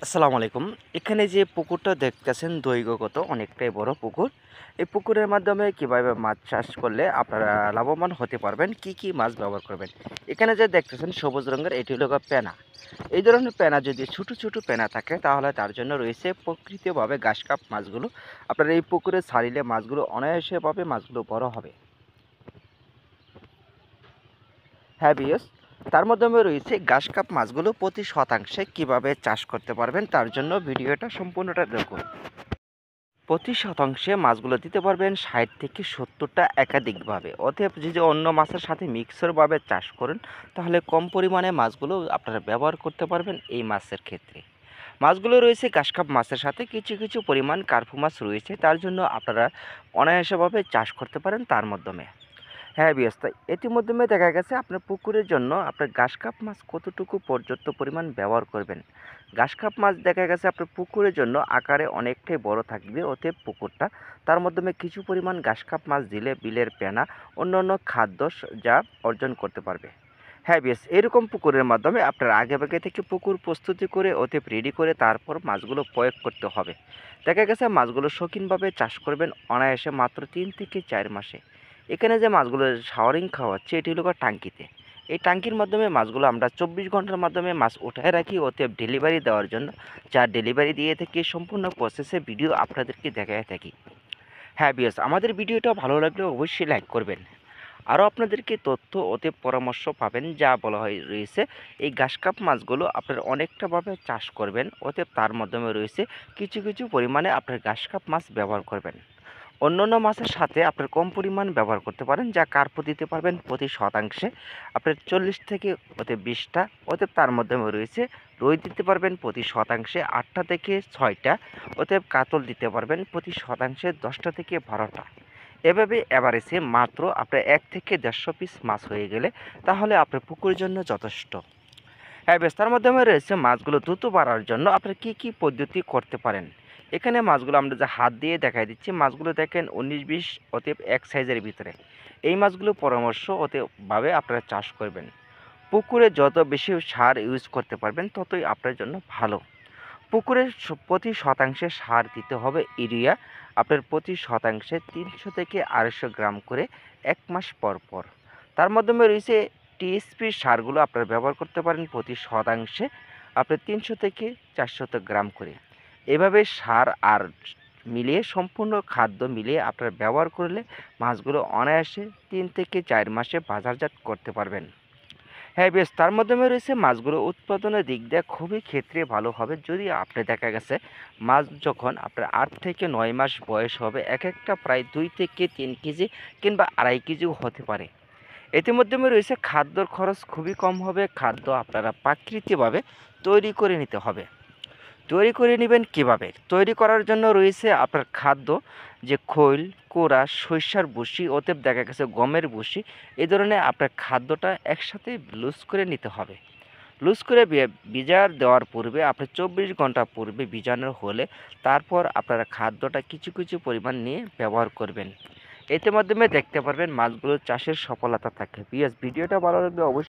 আসসালামু আলাইকুম। এখানে যে পুকুরটা দেখতেছেন দৈর্ঘ্যগত অনেকটাই বড় পুকুর। এই পুকুরের মাধ্যমে কিভাবে মাছ চাষ করলে আপনারা লাভবান হতে পারবেন, কি, কি মাছ ব্যবহার করবেন। এখানে যে দেখতেছেন সবুজ রঙের এটি হলো গিয়ে পেনা। এই ধরনের পেনা যদি ছোট, ছোট পেনা থাকে তাহলে তার জন্য রয়েছে প্রকৃতভাবে ঘাসকাপ মাছগুলো। আপনারা এই পুকুরে ছাড়িলে মাছগুলো অনায়াসেভাবে মাছগুলো বড় হবে। হ্যাঁ বিয়স, তার মাধ্যমে রয়েছে ঘাসকাপ মাছগুলো প্রতি শতাংশে কিভাবে চাষ করতে পারবেন তার জন্য ভিডিওটা সম্পূর্ণটা দেখুন। প্রতি শতাংশে মাছগুলো দিতে পারবেন ৬০ থেকে ৭০টা একাধিকভাবে। অতএব যদি অন্য মাছের সাথে মিক্সরভাবে চাষ করেন তাহলে কম পরিমাণে মাছগুলো আপনারা ব্যবহার করতে পারবেন এই মাছের ক্ষেত্রে। মাছগুলো রয়েছে ঘাসকাপ মাছের সাথে কিছু, কিছু পরিমাণ কার্পু মাছ রয়েছে, তার জন্য আপনারা অনায়াসভাবে চাষ করতে পারেন তার মাধ্যমে। হ্যাঁ বিয়াস, তাই ইতিমধ্যে দেখা গেছে আপনার পুকুরের জন্য আপনার ঘাসকাপ মাছ কতটুকু পর্যাপ্ত পরিমাণ ব্যবহার করবেন। ঘাসকাপ মাছ দেখা গেছে আপনার পুকুরের জন্য আকারে অনেকটাই বড় থাকবে, অতএব পুকুরটা তার মাধ্যমে কিছু পরিমাণ ঘাসকাপ মাছ দিলে বিলের পেনা অন্যান্য খাদ্য যা অর্জন করতে পারবে। হ্যাঁ বিয়াস, এরকম পুকুরের মাধ্যমে আপনার আগেভাগে থেকে পুকুর প্রস্তুতি করে অতএব রেডি করে তারপর মাছগুলো প্রয়োগ করতে হবে। দেখা গেছে মাছগুলো শৌখিনভাবে চাষ করবেন অনায়াসে মাত্র ৩ থেকে ৪ মাসে। এখানে যে মাছগুলো শাওয়ারিং খাওয়াচ্ছে এটি হলো টাঙ্কিতে। এই টাঙ্কির মাধ্যমে মাছগুলো আমরা ২৪ ঘন্টার মাধ্যমে মাছ উঠায় রাখি অতএব ডেলিভারি দেওয়ার জন্য, যা ডেলিভারি দিয়ে থেকে সম্পূর্ণ প্রসেসে ভিডিও আপনাদেরকে দেখায় থাকি। হ্যাঁ বিয়াস, আমাদের ভিডিওটা ভালো লাগলে অবশ্যই লাইক করবেন। আরও আপনাদেরকে তথ্য অতএব পরামর্শ পাবেন যা বলা হয় রয়েছে এই ঘাসকাপ মাছগুলো আপনারা অনেকটাভাবে চাষ করবেন, অতএব তার মাধ্যমে রয়েছে কিছু কিছু পরিমাণে আপনার ঘাসকাপ মাছ ব্যবহার করবেন। অন্যান্য মাছের সাথে আপনার কম পরিমাণ ব্যবহার করতে পারেন, যা কার্পো দিতে পারবেন প্রতি শতাংশে আপনার ৪০ থেকে ২০টা। অতএব তার মাধ্যমে রয়েছে রুই দিতে পারবেন প্রতি শতাংশে ৮টা থেকে ৬টা। অতএব কাতল দিতে পারবেন প্রতি শতাংশে ১০টা থেকে ১২টা। এভাবে এভারেজে মাত্র আপনার ১ থেকে ১৫০ পিস মাছ হয়ে গেলে তাহলে আপনার পুকুরের জন্য যথেষ্ট। হ্যাঁ বেশ, তার মাধ্যমে রয়েছে মাছগুলো দ্রুত বাড়ার জন্য আপনারা কী কী পদ্ধতি করতে পারেন। এখানে মাছগুলো আমরা যে হাত দিয়ে দেখাই দিচ্ছি, মাছগুলো দেখেন ১৯-২০ অতএব এক সাইজের ভিতরে। এই মাছগুলো পরামর্শ অতএবভাবে আপনারা চাষ করবেন। পুকুরে যত বেশি সার ইউজ করতে পারবেন ততই আপনার জন্য ভালো। পুকুরের প্রতি শতাংশে সার দিতে হবে ইউরিয়া। আপনার প্রতি শতাংশে ৩০০ থেকে ২৫০ গ্রাম করে ১ মাস পর পর। তার মাধ্যমে রয়েছে টিএসপি সারগুলো আপনারা ব্যবহার করতে পারেন প্রতি শতাংশে আপনার ৩০০ থেকে ৪০০ গ্রাম করে। এভাবে সার আর মিলিয়ে সম্পূর্ণ খাদ্য মিলিয়ে আপনারা ব্যবহার করলে মাছগুলো অনায়াসে ৩ থেকে ৪ মাসে বাজারজাত করতে পারবেন। হ্যাঁ বেশ, তার মাধ্যমে রয়েছে মাছগুলো উৎপাদনের দিক দিয়ে খুবই ক্ষেত্রে ভালো হবে যদি আপনি দেখা গেছে মাছ যখন আপনার ৮ থেকে ৯ মাস বয়স হবে এক একটা প্রায় ২ থেকে ৩ কেজি কিংবা ২.৫ কেজিও হতে পারে। ইতিমধ্যে রয়েছে খাদ্যর খরচ খুবই কম হবে, খাদ্য আপনারা প্রাকৃতিকভাবে তৈরি করে নিতে হবে। তৈরি করে নেবেন কিভাবে? তৈরি করার জন্য রয়েছে আপনার খাদ্য, যে খৈল, কোড়া, সরিষার ভুসি অতএব দেখা গেছে গমের ভুসি, এই ধরনের আপনার খাদ্যটা একসাথে লুজ করে নিতে হবে। লুজ করে ভিজার দেওয়ার পূর্বে আপনি ২৪ ঘন্টা পূর্বে ভিজানো হলে তারপর আপনারা খাদ্যটা কিছু কিছু পরিমাণ নিয়ে ব্যবহার করবেন। এতে মাধ্যমে দেখতে পারবেন মাছগুলো চাষের সফলতা থাকে। ভিডিওটা ভালো লাগলে অবশ্যই